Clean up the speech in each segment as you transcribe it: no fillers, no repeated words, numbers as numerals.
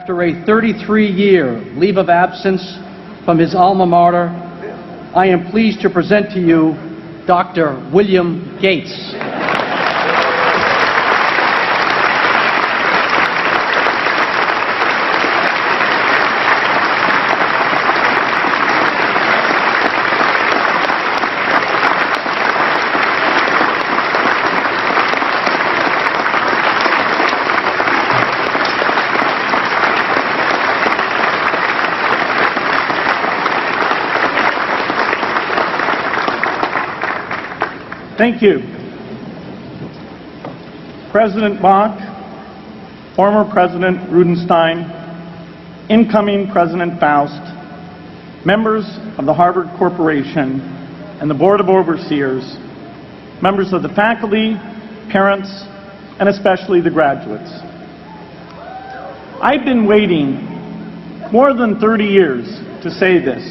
After a 33-year leave of absence from his alma mater, I am pleased to present to you Dr. William Gates. Thank you. President Bach, former President Rudenstein, incoming President Faust, members of the Harvard Corporation and the Board of Overseers, members of the faculty, parents, and especially the graduates. I've been waiting more than 30 years to say this.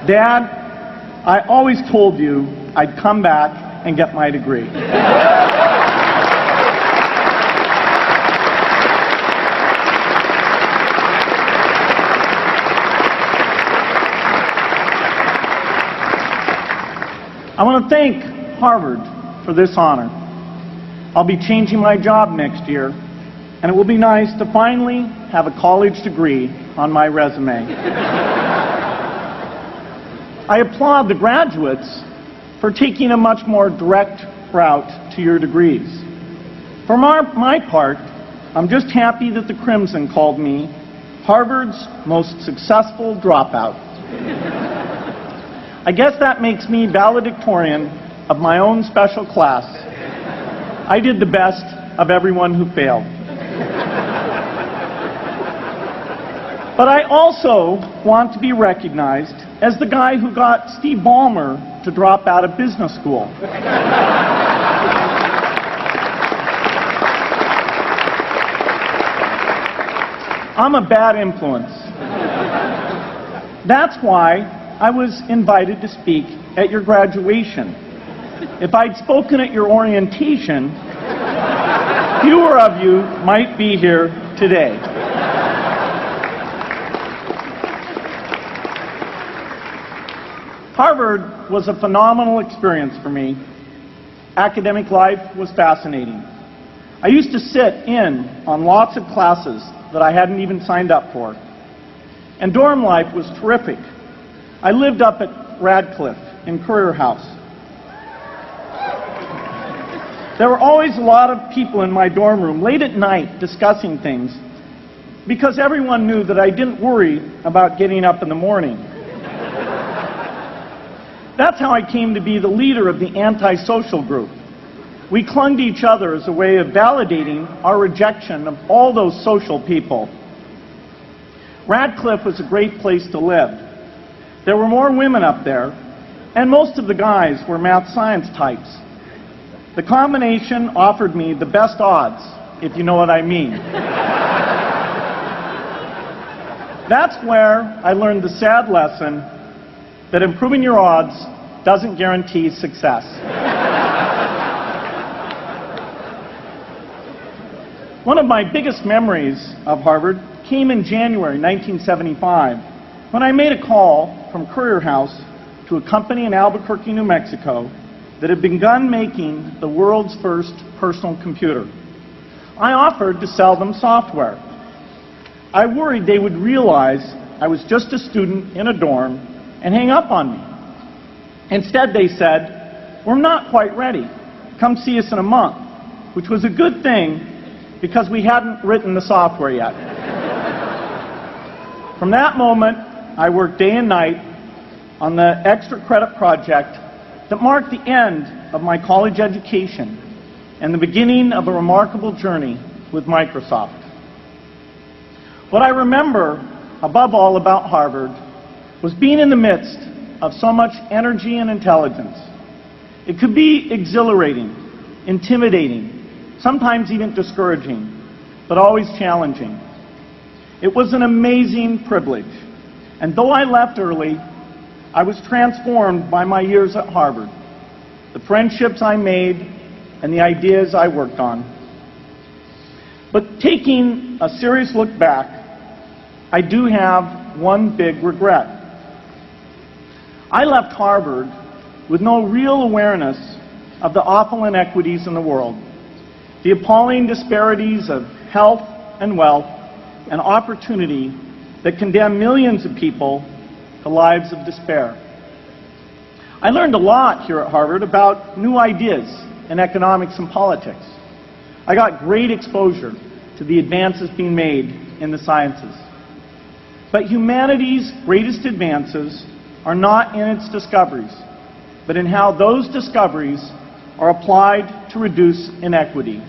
Dad, I always told you I'd come back and get my degree. I want to thank Harvard for this honor. I'll be changing my job next year, and it will be nice to finally have a college degree on my resume. I applaud the graduates for taking a much more direct route to your degrees. For my part, I'm just happy that the Crimson called me Harvard's most successful dropout. I guess that makes me valedictorian of my own special class. I did the best of everyone who failed. But I also want to be recognized as the guy who got Steve Ballmer to drop out of business school. I'm a bad influence. That's why I was invited to speak at your graduation. If I'd spoken at your orientation, fewer of you might be here today. Harvard was a phenomenal experience for me. Academic life was fascinating. I used to sit in on lots of classes that I hadn't even signed up for. And dorm life was terrific. I lived up at Radcliffe in Currier House. There were always a lot of people in my dorm room late at night discussing things because everyone knew that I didn't worry about getting up in the morning. That's how I came to be the leader of the antisocial group. We clung to each other as a way of validating our rejection of all those social people. Radcliffe was a great place to live. There were more women up there, and most of the guys were math science types. The combination offered me the best odds, if you know what I mean. That's where I learned the sad lesson that improving your odds doesn't guarantee success. One of my biggest memories of Harvard came in January 1975 when I made a call from Currier House to a company in Albuquerque, New Mexico that had begun making the world's first personal computer. I offered to sell them software. I worried they would realize I was just a student in a dorm and hang up on me. Instead, they said, "We're not quite ready. Come see us in a month," which was a good thing because we hadn't written the software yet. From that moment, I worked day and night on the extra credit project that marked the end of my college education and the beginning of a remarkable journey with Microsoft. What I remember above all about Harvard was being in the midst of so much energy and intelligence. It could be exhilarating, intimidating, sometimes even discouraging, but always challenging. It was an amazing privilege, and though I left early, I was transformed by my years at Harvard, the friendships I made, and the ideas I worked on. But taking a serious look back, I do have one big regret. I left Harvard with no real awareness of the awful inequities in the world, the appalling disparities of health and wealth and opportunity that condemn millions of people to lives of despair. I learned a lot here at Harvard about new ideas in economics and politics. I got great exposure to the advances being made in the sciences. But humanity's greatest advances are not in its discoveries, but in how those discoveries are applied to reduce inequity.